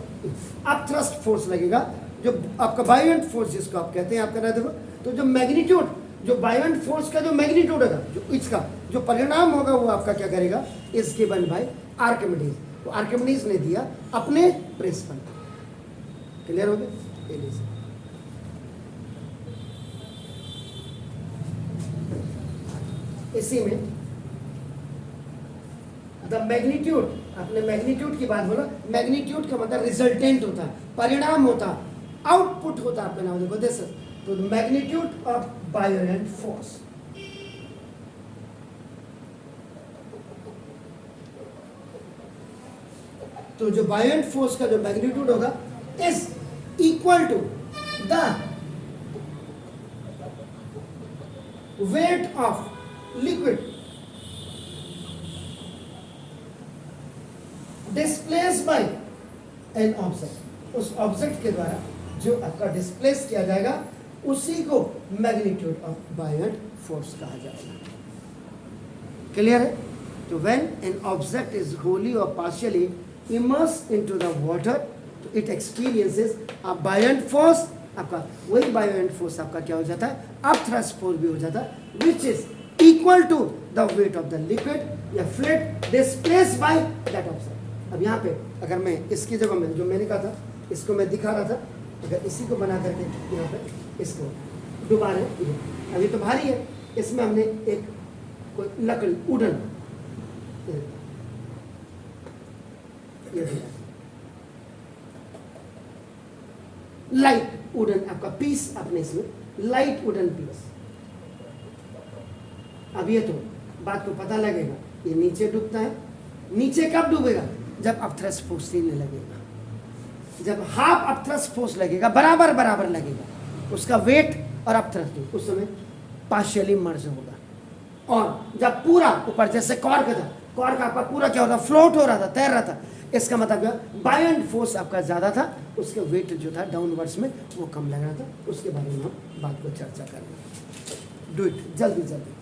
अप थ्रस्ट फोर्स लगेगा, जो आपका बायोएंट फोर्स जिसको आप कहते हैं, आपका ना देखो तो जो मैग्नीट्यूड, जो बायोएंट फोर्स का जो मैग्नीट्यूड होगा, जो इसका जो परिणाम होगा वो आपका क्या करेगा, इज गिवन बाय आर्किमिडीज। तो आर्किमिडीज ने दिया अपने प्रिंसिपल। क्लियर हो गया? ये लीजिए। इसी में द मैग्नीट्यूड, आपने मैग्नीट्यूड की बात बोला, मैग्नीट्यूड का मतलब रिजल्टेंट होता है, परिणाम होता है, आउटपुट होता है आपका नाम देखो दिस। तो the magnitude of buoyant force, तो जो बायोएंट फोर्स का जो मैग्नीट्यूड होगा is equal to the weight of liquid displace by an object. उस ऑब्जेक्ट के द्वारा जो आपका डिस्प्लेस किया जाएगा उसी को मैग्नीट्यूड ऑफ बायोएंट फोर्स कहा जाएगा। क्लियर है? तो when an object is Holi और partially immersed into the water, तो it experiences a buoyant force, आपका वही buoyant force आपका क्या हो जाता है, upthrust force भी हो जाता है, which is equal to the weight of the liquid या fluid displaced by that object। अब यहाँ पे अगर मैं इसकी जगह में जो मैंने कहा था, इसको मैं दिखा रहा था, अगर इसी को बना करके यहाँ पे इसको डुबा रहे, अभी तो भारी है, इसमें हमने एक कोई लकड़ी वुडन लाइट वुडन आपका पीस, अपने इसमें लाइट वुडन पीस। अब ये तो बात को पता लगेगा, ये नीचे डूबता है। नीचे कब डूबेगा? जब अपथ्रस्ट फोर्स लेने लगेगा, जब हाफ अपथ्रस्ट फोर्स लगेगा, बराबर बराबर लगेगा उसका वेट और अपथ्रस्ट, उस समय पार्शियली मर्ज होगा। और जब पूरा ऊपर, जैसे कॉर्क था, कॉर्क आपका पूरा क्या हो रहा था, फ्लोट हो रहा था, तैर रहा था, इसका मतलब बायोएंट फोर्स आपका ज़्यादा था, उसका वेट जो था डाउनवर्ड्स में वो कम लग रहा था। उसके बारे में हम बात को चर्चा करेंगे। डू इट जल्दी जल्दी।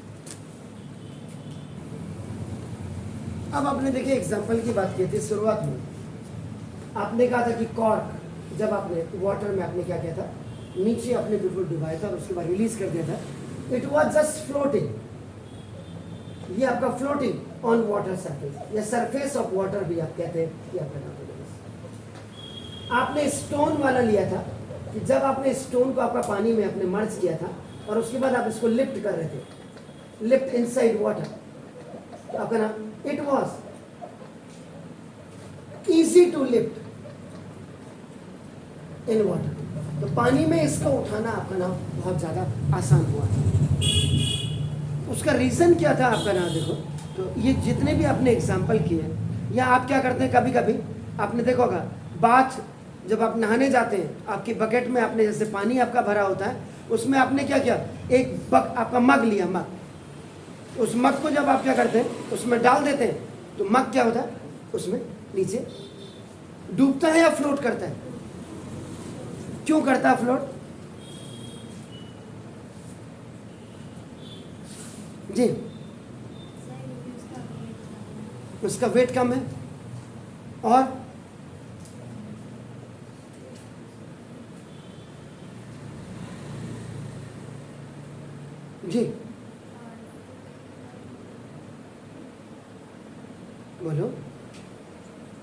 अब आपने देखिए एग्जांपल की बात की थी शुरुआत में, आपने कहा था कि कॉर्क जब आपने वाटर में आपने क्या किया था, नीचे आपने बिल्कुल डुबाया था और उसके बाद रिलीज कर दिया था, इट वॉज जस्ट फ्लोटिंग। ये आपका फ्लोटिंग ऑन वाटर सरफेस या सरफेस ऑफ वाटर भी आप कहते हैं, ये आपका नाम है। आपने स्टोन वाला लिया था कि जब आपने स्टोन को आपका पानी में आपने मर्ज किया था और उसके बाद आप इसको लिफ्ट कर रहे थे, लिफ्ट इनसाइड वाटर, तो आपका नाम it was easy to lift in water. तो पानी में इसको उठाना आपका नाम बहुत ज्यादा आसान हुआ था। उसका रीजन क्या था आपका नाम देखो, तो ये जितने भी आपने एग्जाम्पल किए, या आप क्या करते हैं, कभी कभी आपने देखा होगा बाथ, जब आप नहाने जाते हैं, आपकी बकेट में आपने जैसे पानी आपका भरा होता है, उसमें आपने क्या किया, एक आपका मग लिया, मग, उस मग को जब आप क्या करते हैं उसमें डाल देते हैं, तो मग क्या होता है, उसमें नीचे डूबता है या फ्लोट करता है? क्यों करता है फ्लोट? जी, उसका वेट कम है। और जी बोलो।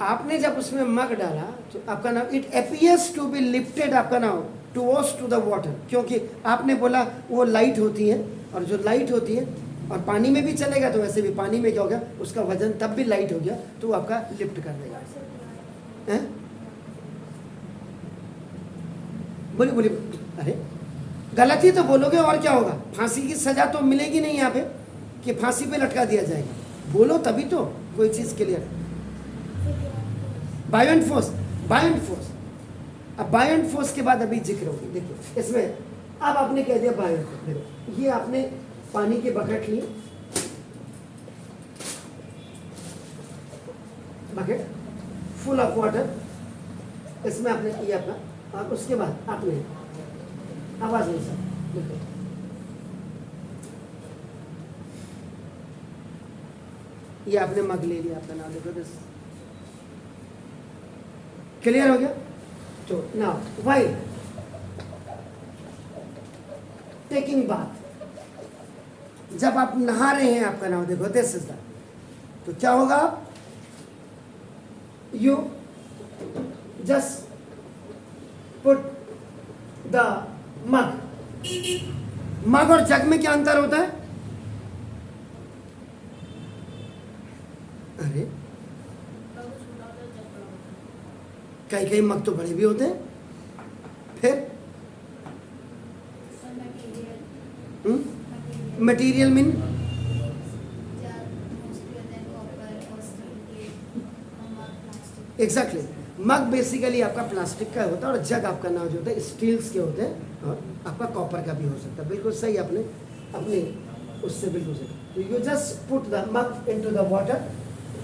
आपने जब उसमें मग डाला तो आपका नाम it appears to be lifted, आपका नाम टुवर्ड्स टू द वाटर, क्योंकि आपने बोला वो लाइट होती है, और जो लाइट होती है और पानी में भी चलेगा तो वैसे भी पानी में क्या हो गया, उसका वजन तब भी लाइट हो गया, तो वो आपका लिफ्ट कर देगा। बोलिए बोलिए, अरे गलत ही तो बोलोगे, और क्या होगा? फांसी की सजा तो मिलेगी नहीं यहाँ पे कि फांसी पे लटका दिया जाएगा, बोलो तभी तो कोई चीज़ क्लियर। बायोएंट फोर्स, बायोएंट फोर्स, अब बायोएंट फोर्स के बाद अभी जिक्र होगी। देखिए इसमें अब आपने कह दिया बायोएंट फोर्स, देखो ये आपने पानी के बकेट लिए, बकेट फुल ऑफ वाटर, इसमें आपने ये अपना, और उसके बाद आपने आवाज नहीं सर, देखो ये आपने मग ले लिया, आपका नाम देखो दिस, क्लियर हो गया? तो नाउ व्हाइल टेकिंग बाथ, जब आप नहा रहे हैं आपका नाम देखो दिस इज द, तो क्या होगा, यू जस्ट पुट द मग, मग और जग में क्या अंतर होता है? अरे कई कई मग तो बड़े भी होते हैं, फिर मटेरियल मीन एग्जैक्टली, मग बेसिकली आपका प्लास्टिक का होता है और जग आपका नाम जो होता है स्टील्स के होते हैं और आपका कॉपर का भी हो सकता है। बिल्कुल सही, आपने अपने उससे बिल्कुल सही। तो you just put the mug into the water.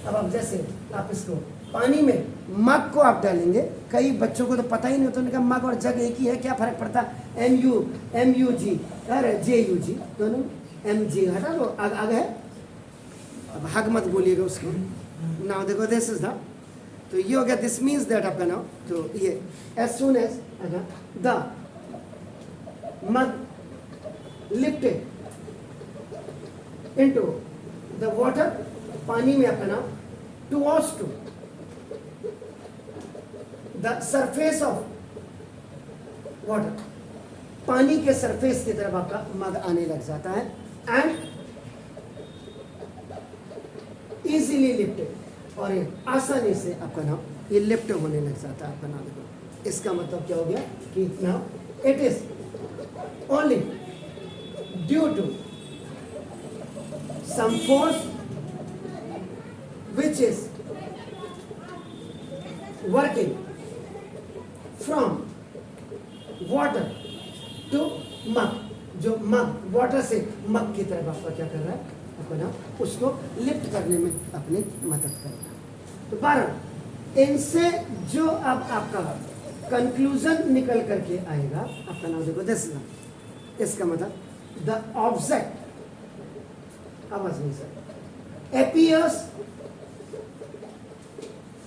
अब आप जैसे आप इसको पानी में मग को आप डालेंगे, कई बच्चों को तो पता ही नहीं होता, उन्होंने कहा मग और जग एक ही है, क्या फर्क पड़ता है? MU G अरे JUG दोनों, MG हटा लो, आगे है। अब हग मत बोलिएगा उसको। नाउ देखो दिस इज द, तो ये हो गया, दिस मीन्स दैट आपका नाउ, तो ये as soon as the mug lifted into the water, पानी में आपका नाम, towards to the surface of water, पानी के सरफेस की तरफ आपका मग आने लग जाता है, एंड इजीली लिफ्टेड, और ये आसानी से आपका नाम ये लिफ्ट होने लग जाता है आपका नाम। देखो इसका मतलब क्या हो गया कि now it is only due to some force which is working from water to mug, जो मग वाटर से मग की तरफ आपका क्या कर रहा है, आपका नाम उसको लिफ्ट करने में अपनी मदद कर रहा है। तो 12 इनसे जो अब आपका कंक्लूजन निकल करके आएगा आपका नाम देखो दिस, इसका मतलब द ऑब्जेक्ट, आवाज नहीं sir, appears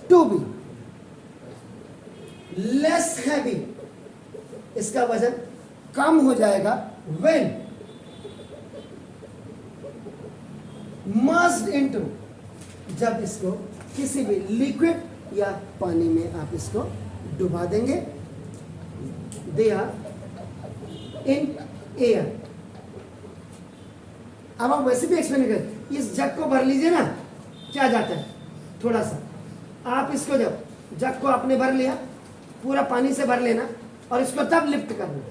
to be less heavy, इसका वजन कम हो जाएगा when merged into, जब इसको किसी भी लिक्विड या पानी में आप इसको डुबा देंगे, they are in air। अब आप वैसे भी एक्सप्लेन करें, इस जग को भर लीजिए ना, क्या जाता है थोड़ा सा, आप इसको जब जग को आपने भर लिया, पूरा पानी से भर लेना और इसको तब लिफ्ट करना,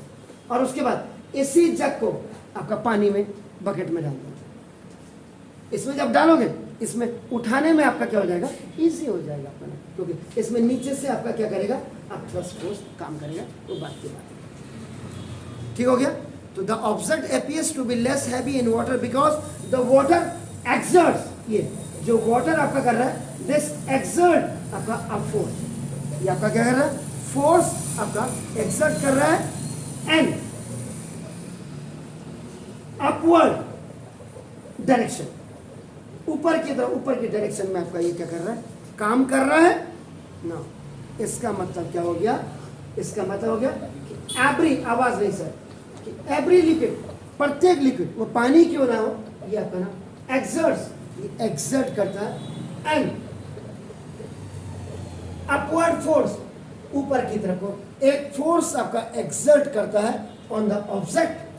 और उसके बाद इसी जग को आपका पानी में बकेट में डालना। इसमें जब डालोगे, इसमें उठाने में आपका क्या हो जाएगा, इजी हो जाएगा आपका, क्योंकि इसमें नीचे से आपका क्या करेगा, आप थ्रस्ट फोर्स काम करेगा, वो बात की बात है। ठीक हो गया। तो the object appears to be less heavy in water because the water exerts, ये जो वाटर आपका कर रहा है, दिस एक्सर्ट आपका अप फोर्स, ये आपका क्या कर रहा है, फोर्स आपका एक्सर्ट कर रहा है, एंड अपवर्ड डायरेक्शन, ऊपर की तरफ, ऊपर की डायरेक्शन में आपका ये क्या कर रहा है, काम कर रहा है ना। इसका मतलब क्या हो गया, इसका मतलब हो गया कि एवरी, आवाज नहीं सर, कि एवरी लिक्विड, प्रत्येक लिक्विड वो पानी क्यों ना हो, ये आपका ना एक्सर्ट्स, ये एक्सर्ट करता है, एंड अपवर्ड फोर्स, ऊपर की तरफ को एक फोर्स आपका एक्सर्ट करता है on the object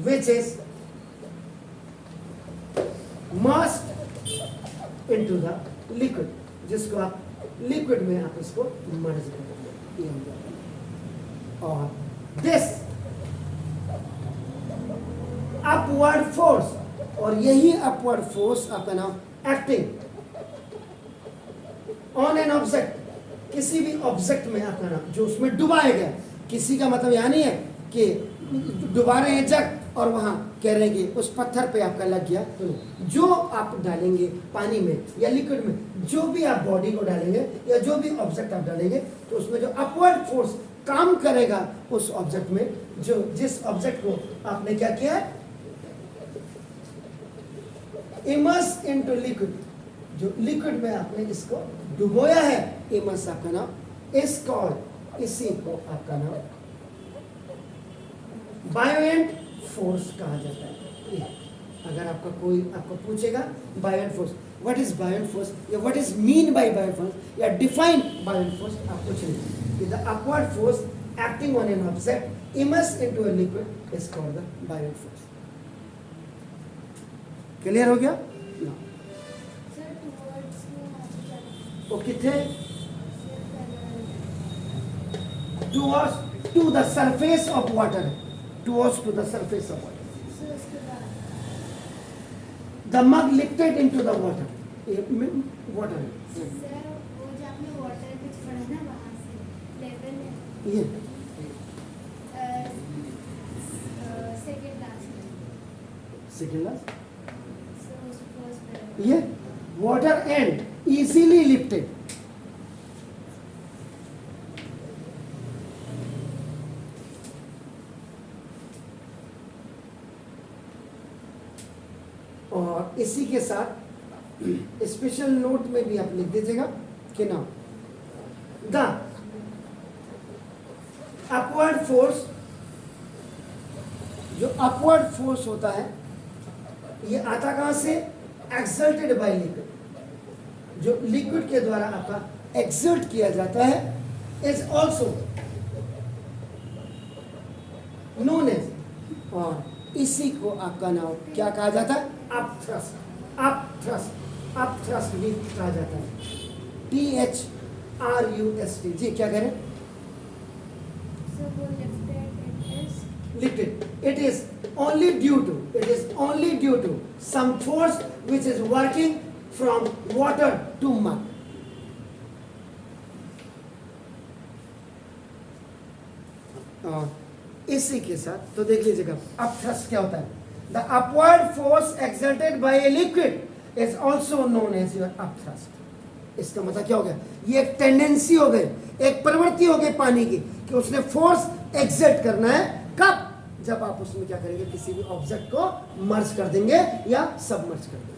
which is merged into the liquid, जिसको आप लिक्विड में आप इसको मर्ज करेंगे, और दिस अपवर्ड फोर्स, और यही अपवर्ड फोर्स आपका नाम एक्टिंग ऑन एन ऑब्जेक्ट, किसी भी ऑब्जेक्ट में आपका नाम जो उसमें डुबाया गया, किसी का मतलब यह नहीं है कि डुबा रहे हैं जग और वहां कह रहे हैं कि उस पत्थर पे आपका लग गया, तो जो आप डालेंगे पानी में या लिक्विड में, जो भी आप बॉडी को डालेंगे या जो भी ऑब्जेक्ट आप डालेंगे, तो उसमें जो अपवर्ड फोर्स काम करेगा उस ऑब्जेक्ट में, जो जिस ऑब्जेक्ट को आपने क्या किया, इमर्स इनटू लिक्विड, जो लिक्विड में आपने इसको डुबोया है, इमर्स आपका नाम, इस कॉल, इसी को आपका नाम बायोएंट फोर्स कहा जाता है। ये अगर आपका कोई आपको पूछेगा buoyant force, what is buoyant force या what is mean by buoyant force या डिफाइन बायोएंट फोर्स, आप पूछ लीजिए। The upward force acting on an object immersed into a liquid is called the buoyant force. Clear हो गया ना? सर टुवर्ड्स में वहाँ पे वो कितने sir towards to the surface of water, towards to the surface of water, sir उसके बाद the mug lifted into the water, water sir वो जो आपने वाटर कुछ पढ़ा ना वहाँ से लेवल है ये सेकेंड लास्ट में second last सर उस फर्स्ट में ये water end easily lifted, और इसी के साथ स्पेशल नोट में भी आप लिख दीजिएगा कि ना द अपवर्ड फोर्स, जो अपवर्ड फोर्स होता है ये आता कहां से, एक्सल्टेड बाय लिक्विड, जो लिक्विड के द्वारा आपका एक्सल्ट किया जाता है, इज ऑल्सो नोन एज, और इसी को आपका नाम क्या कहा जाता है, up thrust, up thrust, up thrust भी कहा जाता है। THRUST। जी क्या कह रहे हैं? सर वो lifted it is Lifted. It is only due to some force which is working from water to mud. और इसी के साथ तो देख लीजिएगा अप थ्रस्ट क्या होता है, the upward force exerted by a liquid is also known as your up thrust. इसका मतलब क्या हो गया, ये एक टेंडेंसी हो गई, एक प्रवृत्ति हो गई पानी की कि उसने फोर्स एक्सर्ट करना है, कब, जब आप उसमें क्या करेंगे, किसी भी ऑब्जेक्ट को मर्ज कर देंगे या सबमर्ज कर देंगे।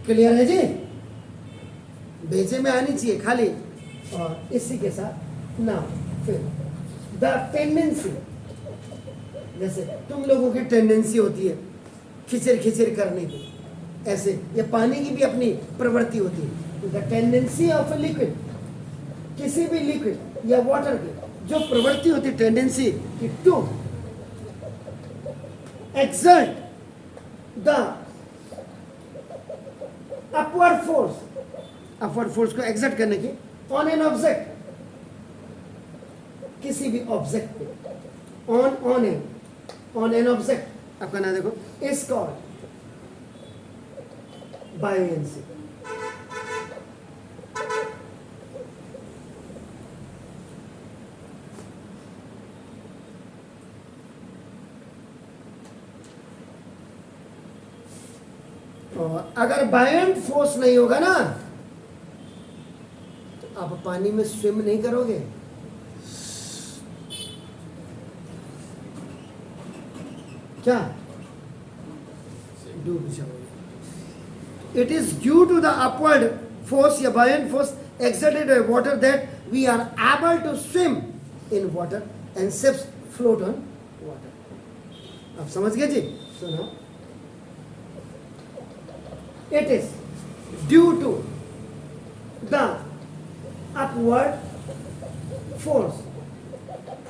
क्लियर है जी? भेजे में आनी चाहिए खाली। और इसी के साथ ना फिर द टेंडेंसी, जैसे तुम लोगों की टेंडेंसी होती है खिचर खिचर करने की, ऐसे ये पानी की भी अपनी प्रवृत्ति होती है। The tendency of a liquid, किसी भी लिक्विड या वाटर की जो प्रवृत्ति होती है, टेंडेंसी कि to exert the upward force, upward force को एक्सर्ट करने की ऑन एन ऑब्जेक्ट, किसी भी ऑब्जेक्ट पे, ऑन एन ऑब्जेक्ट, आपका नाम देखो, इज कॉल्ड बायोएंसी। और अगर बायोएंट फोर्स नहीं होगा ना तो आप पानी में स्विम नहीं करोगे। क्या डूब जाओगे। It is due to the upward force या buoyant force exerted by water that we are able to swim in water and ships float on water. आप समझ गए जी? सुनो, it is due to the upward force,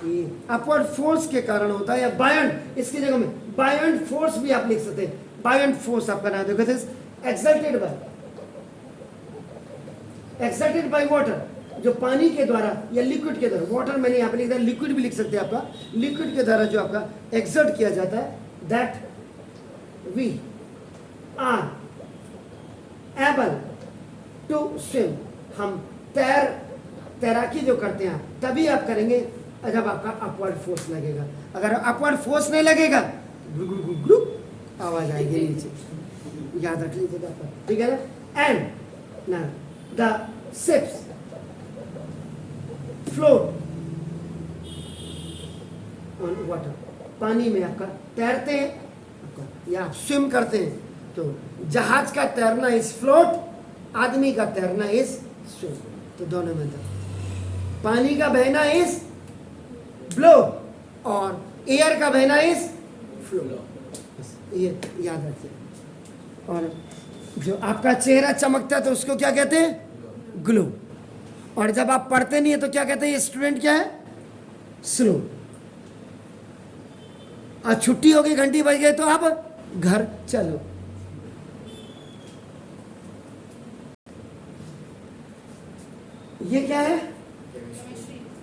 ये अपवर्ड फोर्स के कारण होता है, या बायोंट, इसकी जगह में बायोंट फोर्स भी आप लिख सकते हैं। बायोंट फोर्स आपका नाम देखो, एक्सर्टेड बाय वाटर, जो पानी के द्वारा या लिक्विड के द्वारा, वाटर मैंने यहाँ पे लिख दिया, लिक्विड भी लिख सकते हैं आपका, लिक्विड के द्वारा जो आपका एक्सर्ट किया जाता है, that we are able to swim, हम तैराकी जो करते हैं तभी आप करेंगे जब आपका अपवर्ड फोर्स लगेगा। अगर अपवर्ड फोर्स नहीं लगेगा ग्रुप आवाज आएगी नीचे, याद रख लीजिएगा, ठीक है ना। एंड ना the ships float on water, पानी में आपका तैरते हैं आपका, या आप स्विम करते हैं, तो जहाज का तैरना इज फ्लोट, आदमी का तैरना इज स्विम, तो दोनों में अंतर। पानी का बहना इज ब्लो, और एयर का बहना इज फ्लो। ये याद रखिए। और जो आपका चेहरा चमकता है तो उसको क्या कहते हैं? ग्लो। और जब आप पढ़ते नहीं है तो क्या कहते हैं? ये स्टूडेंट क्या है? स्लो। आज छुट्टी हो गई, घंटी बज गई, तो अब घर चलो। ये क्या है?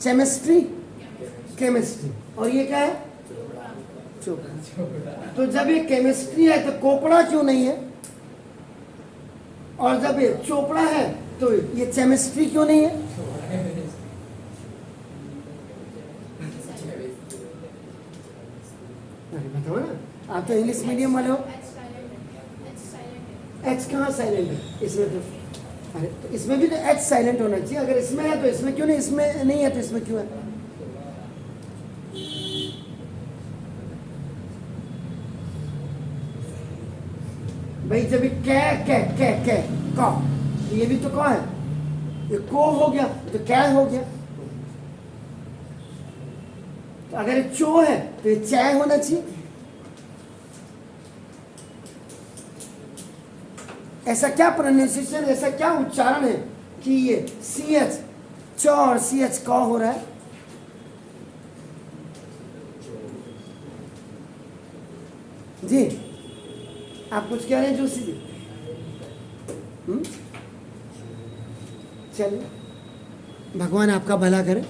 Chemistry, chemistry. और ये क्या है? चोपड़ा। तो जब ये केमिस्ट्री है तो कोपड़ा क्यों नहीं है? और जब ये चोपड़ा है तो ये केमिस्ट्री क्यों नहीं है? अरे बताओ ना, आप तो इंग्लिश मीडियम वाले हो। एच कहाँ साइलेंट है इसमें? तो अरे तो इसमें भी तो एच साइलेंट होना चाहिए। अगर इसमें है तो इसमें क्यों नहीं? इसमें नहीं है तो इसमें क्यों है? भाई जब कै का, ये भी तो का है, ये को हो गया तो क्या हो गया। तो अगर ये चो है तो ये चै होना चाहिए। ऐसा क्या प्रोनाउंसिएशन, ऐसा क्या उच्चारण है कि ये सी एच चो और सी एच का हो रहा है? जी आप कुछ कह रहे हैं जोशी जी? चलिए, भगवान आपका भला करे।